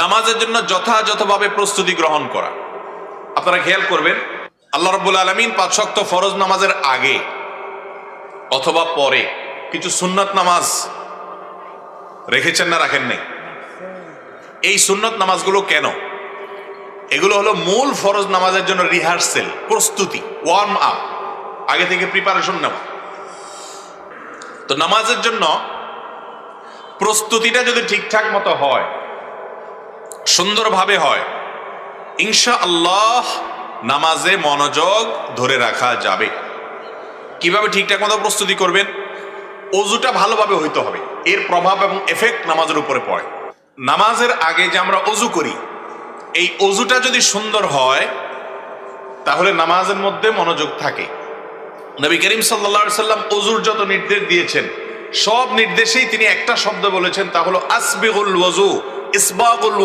নামাজের জন্য যথাযথভাবে প্রস্তুতি গ্রহণ করা। আপনারা খেয়াল করবেন, আল্লাহ রাব্বুল আলামিন 5 ওয়াক্ত ফরজ নামাজের আগে অথবা পরে কিছু সুন্নত নামাজ রেখেছেন না রাখেন নাই? এই সুন্নত নামাজগুলো কেন? এগুলো হলো মূল ফরজ নামাজের জন্য রিহার্সেল, প্রস্তুতি, ওয়ার্ম আপ, আগে থেকে প্রিপারেশন নেওয়া। তো নামাজের জন্য প্রস্তুতিটা যদি ঠিকঠাক মতো হয়, সুন্দরভাবে হয়, ইনশাআল্লাহ নামাজে মনোযোগ ধরে রাখা যাবে। কিভাবে ঠিকঠাক মতো প্রস্তুতি করবেন? অজুটা ভালোভাবে হইতে হবে, এর প্রভাব এবং এফেক্ট নামাজের উপরে পড়ে। নামাজের আগে যে আমরা অজু করি, এই অজুটা যদি সুন্দর হয় তাহলে নামাজের মধ্যে মনোযোগ থাকে। নবী করিম সাল্লাল্লাহু আলাইহি সাল্লাম অজুর যত নির্দেশ দিয়েছেন, সব নির্দেশেই তিনি একটা শব্দ বলেছেন, তা হলো আসবিগুল ওযু, ইসবাগুল ওযু।